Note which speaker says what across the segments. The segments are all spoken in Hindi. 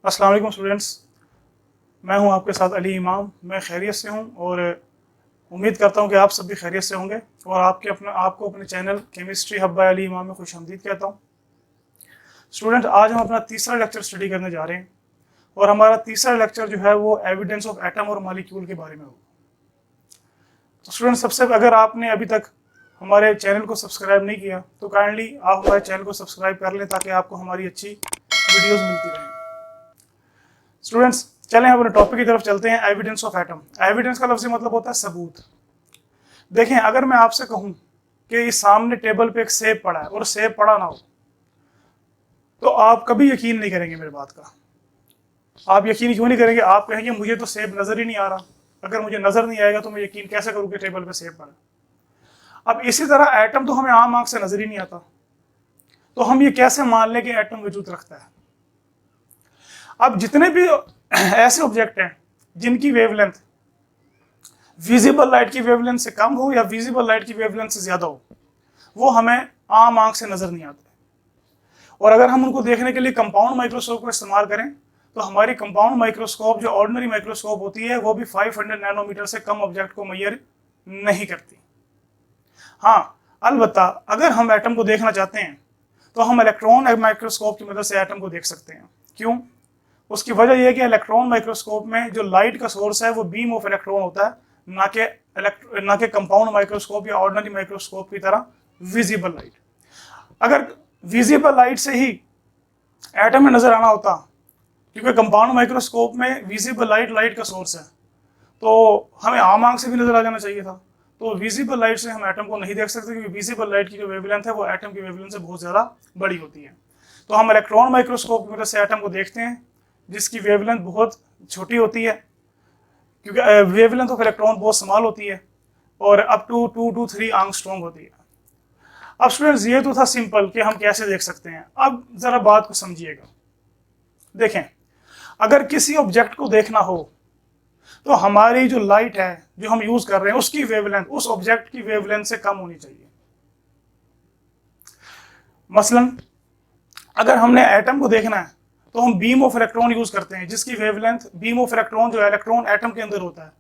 Speaker 1: अस्सलाम वालेकुम स्टूडेंट्स, मैं हूं आपके साथ अली इमाम। मैं खैरियत से हूं और उम्मीद करता हूं कि आप सब भी खैरियत से होंगे और आपको अपने channel chemistry hub by Ali Imam में खुशामदीद कहता हूं। स्टूडेंट, आज हम अपना तीसरा लेक्चर स्टडी करने जा रहे हैं और हमारा तीसरा लेक्चर जो है वो एविडेंस ऑफ एटम और मॉलिक्यूल के बारे में होगा। तो स्टूडेंट, सबसे अगर आपने अभी तक हमारे चैनल को सब्सक्राइब नहीं किया तो काइंडली आप हमारे चैनल को सब्सक्राइब कर लें ताकि आपको हमारी अच्छी वीडियोज़ मिलती रहें। स्टूडेंट्स, चलें अपने टॉपिक की तरफ चलते हैं। Evidence of atom. एविडेंस का लफ्ज़ी मतलब होता है सबूत। देखें, अगर मैं आपसे कहूं कि ये सामने टेबल पे एक सेब पड़ा है और सेब पड़ा ना हो तो आप कभी यकीन नहीं करेंगे मेरी बात का। आप यकीन क्यों नहीं करेंगे? आप कहेंगे मुझे तो सेब नजर ही नहीं आ रहा। अगर मुझे नजर नहीं आएगा तो मैं यकीन कैसे करूं कि टेबल पे सेब पड़ा। अब इसी तरह एटम तो हमें आम आंख से नजर ही नहीं आता, तो हम ये कैसे मान लें कि एटम वजूद रखता है। अब जितने भी ऐसे ऑब्जेक्ट हैं जिनकी वेवलेंथ विजिबल लाइट की वेवलेंथ से कम हो या विजिबल लाइट की वेवलेंथ से ज्यादा हो, वो हमें आम आंख से नजर नहीं आते। और अगर हम उनको देखने के लिए कंपाउंड माइक्रोस्कोप का इस्तेमाल करें तो हमारी कंपाउंड माइक्रोस्कोप जो ऑर्डिनरी माइक्रोस्कोप होती है वो भी 500 नैनोमीटर से कम ऑब्जेक्ट को मेजर नहीं करती। हाँ, अलबत्ता अगर हम एटम को देखना चाहते हैं तो हम इलेक्ट्रॉन माइक्रोस्कोप की मदद से एटम को देख सकते हैं। क्यों? उसकी वजह यह है कि इलेक्ट्रॉन माइक्रोस्कोप में जो लाइट का सोर्स है वो बीम ऑफ इलेक्ट्रॉन होता है, ना कि कंपाउंड माइक्रोस्कोप या ऑर्डिनरी माइक्रोस्कोप की तरह विजिबल लाइट। अगर विजिबल लाइट से ही एटम में नजर आना होता, क्योंकि कंपाउंड माइक्रोस्कोप में विजिबल लाइट का सोर्स है, तो हमें आम आंख से भी नजर आ जाना चाहिए था। तो विजिबल लाइट से हम एटम को नहीं देख सकते क्योंकि विजिबल लाइट की जो वेवलेंथ है वो एटम की वेवलेंथ से बहुत ज़्यादा बड़ी होती है। तो हम इलेक्ट्रॉन माइक्रोस्कोप की मदद से एटम को देखते हैं जिसकी वेवलेंथ बहुत छोटी होती है, क्योंकि वेवलेंथ ऑफ इलेक्ट्रॉन बहुत स्मॉल होती है और अप टू 2 to 3 एंगस्ट्रॉम होती है। अब स्टूडेंट्स, ये तो था सिंपल कि हम कैसे देख सकते हैं। अब जरा बात को समझिएगा। देखें, अगर किसी ऑब्जेक्ट को देखना हो तो हमारी जो लाइट है जो हम यूज कर रहे हैं उसकी वेवलेंथ उस ऑब्जेक्ट की वेवलेंथ से कम होनी चाहिए। मसलन अगर हमने एटम को देखना है तो हम बीम ऑफ इलेक्ट्रॉन यूज करते हैं जिसकी वेवलेंथ, बीम ऑफ इलेक्ट्रॉन जो इलेक्ट्रॉन एटम के अंदर होता है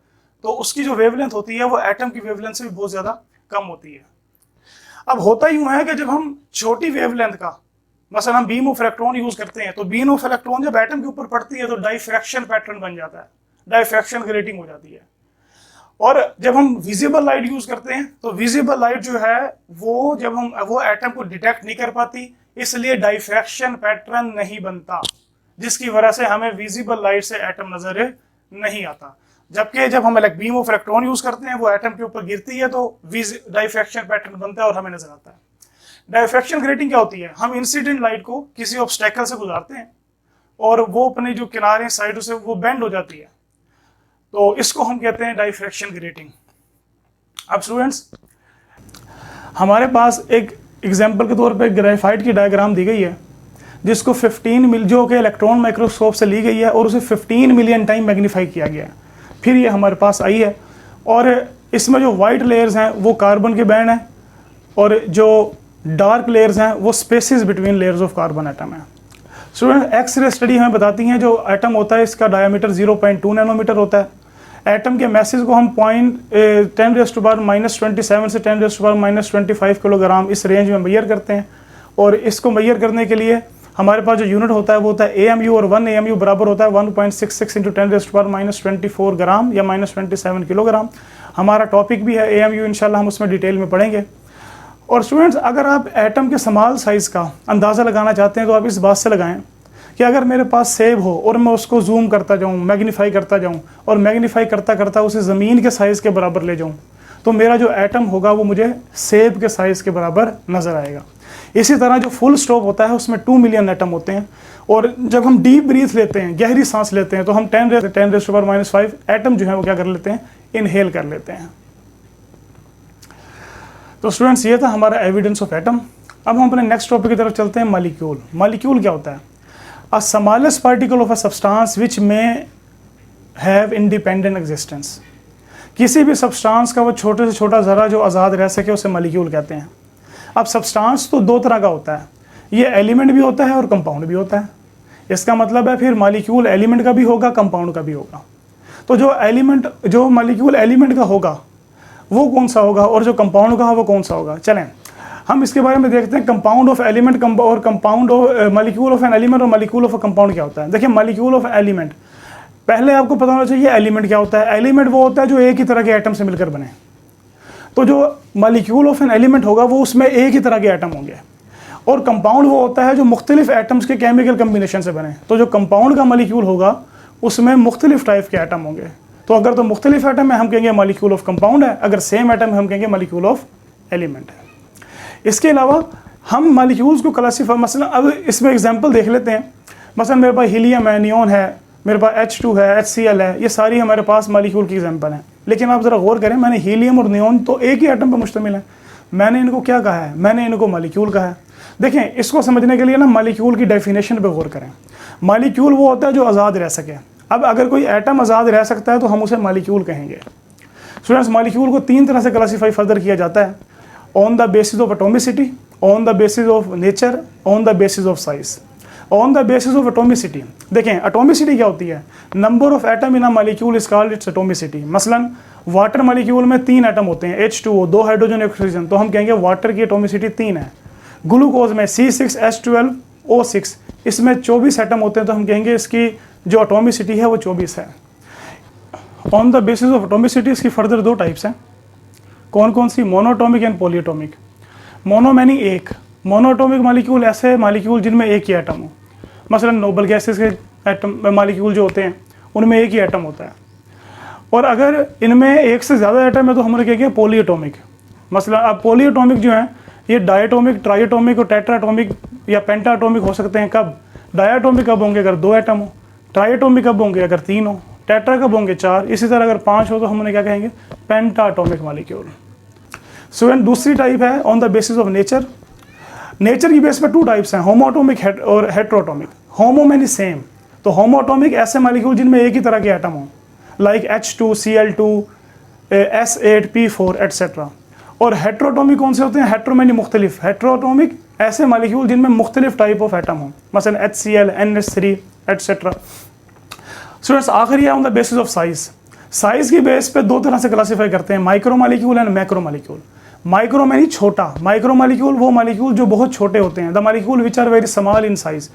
Speaker 1: तो उसकी जो वेवलेंथ होती है वो एटम की वेवलेंथ से भी बहुत ज्यादा कम होती है। अब होता यूं है कि जब हम छोटी वेवलेंथ का मसलन हम बीम ऑफ इलेक्ट्रॉन यूज करते हैं तो बीम ऑफ इलेक्ट्रॉन जब एटम के ऊपर पड़ती है तो डाइफ्रैक्शन पैटर्न बन जाता है, डाइफ्रैक्शन ग्रेटिंग हो जाती है। और जब हम विजिबल लाइट यूज करते हैं तो विजिबल लाइट जो है वो जब हम वो एटम को डिटेक्ट नहीं कर पाती, इसलिए डाइफ्रैक्शन पैटर्न नहीं बनता, जिसकी वजह से हमें विजिबल लाइट से एटम नजर नहीं आता। जबकि जब हम बीम ऑफ इलेक्ट्रॉन यूज करते हैं वो एटम के ऊपर गिरती है तो डाइफ्रैक्शन पैटर्न बनता है और हमें नजर आता है। डाइफ्रैक्शन ग्रेटिंग क्या होती है? हम इंसिडेंट लाइट को किसी ऑब्स्टेकल से गुजारते हैं और वो अपने जो किनारे साइडों से वो बेंड हो जाती है, तो इसको हम कहते हैं डाइफ्रैक्शन ग्रेटिंग। अब स्टूडेंट्स, हमारे पास एक एग्जाम्पल के तौर पे ग्रेफाइट की डायग्राम दी गई है जिसको 15 जो कि इलेक्ट्रॉन माइक्रोस्कोप से ली गई है और उसे 15 मिलियन टाइम मैग्नीफाई किया गया है, फिर ये हमारे पास आई है। और इसमें जो वाइट लेयर्स हैं वो कार्बन के बैंड हैं और जो डार्क लेयर्स हैं वो spaces between layers of carbon atom है। स्टूडेंट, एक्सरे स्टडी हमें बताती हैं जो एटम होता है इसका डायमीटर 0.2 नैनोमीटर होता है। एटम के मैसेज को हम 10⁻⁻27 से 10⁻⁻25 किलोग्राम इस रेंज में मेजर करते हैं। और इसको मेजर करने के लिए हमारे पास जो यूनिट होता है वो होता है AMU, और 1 AMU बराबर होता है 1.66 × 10⁻⁻24 ग्राम या -27 किलोग्राम। हमारा टॉपिक भी है AMU, इंशाल्लाह हम उसमें डिटेल में पढ़ेंगे। और स्टूडेंट्स, अगर आप एटम के स्मॉल साइज़ का अंदाज़ा लगाना चाहते हैं तो आप इस बात से लगाएं कि अगर मेरे पास सेब हो और मैं उसको जूम करता जाऊं, मैग्नीफाई करता जाऊं और मैग्नीफाई करता करता उसे ज़मीन के साइज़ के बराबर ले जाऊं तो मेरा जो एटम होगा वो मुझे सेब के साइज़ के बराबर नज़र आएगा। इसी तरह जो फुल स्टॉप होता है उसमें 2 मिलियन एटम होते हैं। और जब हम डीप ब्रीथ लेते हैं, गहरी सांस लेते हैं, तो हम 10⁻⁻5 एटम जो है वो क्या कर लेते हैं? इनहेल कर लेते हैं। तो स्टूडेंट्स, ये था हमारा एविडेंस ऑफ एटम। अब हम अपने नेक्स्ट टॉपिक की तरफ चलते हैं, मॉलिक्यूल। मॉलिक्यूल क्या होता है? a smallest particle of a substance which may have independent existence। किसी भी सब्सटेंस का वो छोटे से छोटा ज़रा जो आज़ाद रह सके उसे मॉलिक्यूल कहते हैं। अब सब्सटेंस तो दो तरह का होता है, ये एलिमेंट भी होता है और कंपाउंड भी होता है। इसका मतलब है फिर मॉलिक्यूल एलिमेंट का भी होगा, कंपाउंड का भी होगा। तो जो मॉलिक्यूल एलिमेंट का होगा वो कौन सा होगा और जो कंपाउंड का वो कौन सा होगा। चलें हम इसके बारे में देखते हैं। कंपाउंड ऑफ एलिमेंट और compound of molecule of an element और मॉलिक्यूल ऑफ अ कंपाउंड क्या होता है। देखिए मॉलिक्यूल ऑफ एलिमेंट, पहले आपको पता होना चाहिए एलिमेंट क्या होता है। एलिमेंट वो होता है जो एक ही तरह के एटम से मिलकर बने। तो जो मॉलिक्यूल ऑफ एन एलिमेंट होगा वो उसमें एक ही तरह के एटम होंगे। और कंपाउंड वो होता है जो मुख्तलिफ एटम्स के केमिकल कम्बिनेशन से बने। तो जो कंपाउंड का मॉलिक्यूल होगा उसमें मुख्तलिफ टाइप के एटम होंगे। तो अगर तो मुख्तलिफ एटम है हम कहेंगे मॉलिक्यूल ऑफ कंपाउंड है, अगर सेम एटम है हम कहेंगे मॉलिक्यूल ऑफ एलिमेंट है। इसके अलावा हम मॉलिक्यूल्स को क्लासीफाई, मसलन अब इसमें एग्जांपल देख लेते हैं। मसलन मेरे पास हीलियम है, नियोन है, मेरे पास H2 है, HCl है, ये सारी हमारे पास मॉलिक्यूल की एग्जांपल हैं। लेकिन आप ज़रा गौर करें, मैंने हीलियम और नियोन तो एक ही एटम पर मुश्तमिल है, मैंने इनको क्या कहा है, मैंने इनको मॉलिक्यूल कहा है। देखें इसको समझने के लिए ना मॉलिक्यूल की डेफिनेशन पे गौर करें। मॉलिक्यूल वो होता है जो आज़ाद रह सके। अब अगर कोई एटम आज़ाद रह सकता है तो हम उसे मॉलिक्यूल कहेंगे। स्टूडेंट्स मॉलिक्यूल को तीन तरह से क्लासीफाई फर्दर किया जाता है, on the basis of atomicity, on the basis of nature, on the basis of size. On the basis of atomicity, देखें एटॉमिसिटी क्या होती है, number of atom in a molecule is called its atomicity. मसलन वाटर मॉलिक्यूल में 3 एटम होते हैं, H2O, 2 हाइड्रोजन एक ऑक्सीजन, तो हम कहेंगे वाटर की एटॉमिसिटी 3 है। ग्लूकोज में C6H12O6, इसमें 24 एटम होते हैं, तो हम कहेंगे इसकी जो एटॉमिसिटी है वो 24 है। On the basis of atomicity इसकी फर्दर 2 टाइप्स हैं। कौन कौन सी, मोनोटॉमिक एंड पॉलीएटॉमिक। मोनो मैनी एक, मोनोटॉमिक मॉलिक्यूल ऐसे मॉलिक्यूल जिनमें एक ही एटम हो। मसलन नोबल गैसेस के एटम मॉलिक्यूल जो होते हैं उनमें एक ही एटम होता है। और अगर इनमें एक से ज़्यादा एटम है तो हम कहेंगे पॉलीएटॉमिक। मसलन अब पॉलीएटॉमिक जो हैं ये डायटोमिक, ट्राइएटॉमिक और टेट्राटॉमिक या पेंटाटॉमिक हो सकते हैं। कब, डायटोमिक कब होंगे अगर 2 एटम हो, ट्राइएटॉमिक कब होंगे अगर 3 हो, टेट्रा कब होंगे 4, इसी तरह अगर 5 हो तो हम उन्हें क्या कहेंगे, पेंटाटॉमिक मॉलिक्यूल। स्टूडेंट दूसरी टाइप है on the basis of nature. Nature की बेस पर 2 टाइप्स हैं, होमोटॉमिक और हेट्रोटॉमिक। होमो मैनी सेम, तो होमोटॉमिक ऐसे मॉलिक्यूल जिनमें एक ही तरह के एटम हो, like H2, Cl2, S8, P4 etcetera. और हेट्रोटॉमिक कौन से होते हैं, हेट्रो मैनी मुख्तलिफ। हेट्रोटॉमिक ऐसे मॉलिक्यूल जिनमें मुख्तलिफ टाइप ऑफ एटम हो, मसलन HCl, NH3 एट्सेट्रा। स्टूडेंट्स आखिरी है on the basis of size. Size की बेस पे 2 तरह से क्लासीफाई करते हैं, micro molecule and macro molecule. Micro means छोटा, माइक्रो मॉलिक्यूल वो मॉलिक्यूल जो बहुत छोटे होते हैं। The molecule which are very small in size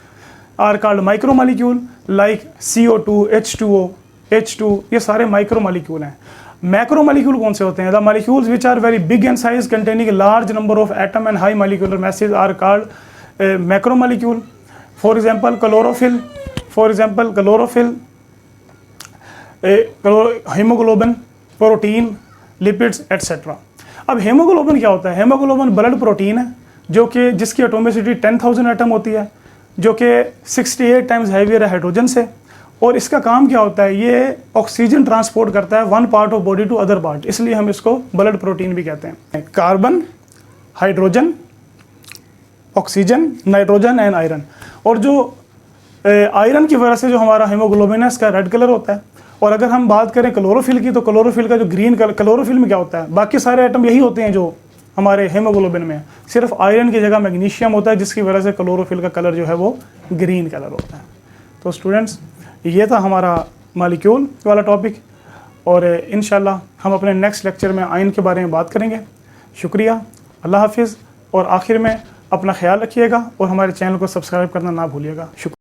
Speaker 1: are called micro molecule, like CO2, H2O, H2, ये सारे माइक्रो मॉलिक्यूल हैं। मैक्रो मॉलिक्यूल कौन से होते हैं, the molecules which are very big in size containing large number of atom and high molecular mass are called macro molecule. For example chlorophyll, haemoglobin, protein, lipids etcetera. अब हीमोग्लोबिन क्या होता है, हीमोग्लोबिन ब्लड प्रोटीन है जो कि जिसकी एटॉमिसिटी 10,000 एटम होती है, जो कि 68 टाइम्स हैवियर है हाइड्रोजन से। और इसका काम क्या होता है, ये ऑक्सीजन ट्रांसपोर्ट करता है one part of body to other part, इसलिए हम इसको ब्लड प्रोटीन भी कहते हैं। Carbon, hydrogen, oxygen, nitrogen and iron. और जो आयरन की वजह से जो हमारा हीमोग्लोबिन है इसका रेड कलर होता है। और अगर हम बात करें क्लोरोफिल की, तो क्लोरोफिल का जो ग्रीन कलर, क्लोरोफिल में क्या होता है, बाकी सारे एटम यही होते हैं जो हमारे हीमोग्लोबिन में, सिर्फ आयरन की जगह मैग्नीशियम होता है, जिसकी वजह से क्लोरोफिल का कलर जो है वो ग्रीन कलर होता है। तो स्टूडेंट्स ये था हमारा मॉलिक्यूल वाला टॉपिक, और इंशाल्लाह हम अपने नेक्स्ट लेक्चर में आयन के बारे में बात करेंगे। शुक्रिया, अल्लाह हाफिज़। और आखिर में अपना ख्याल रखिएगा और हमारे चैनल को सब्सक्राइब करना ना भूलिएगा। शुक्रिया।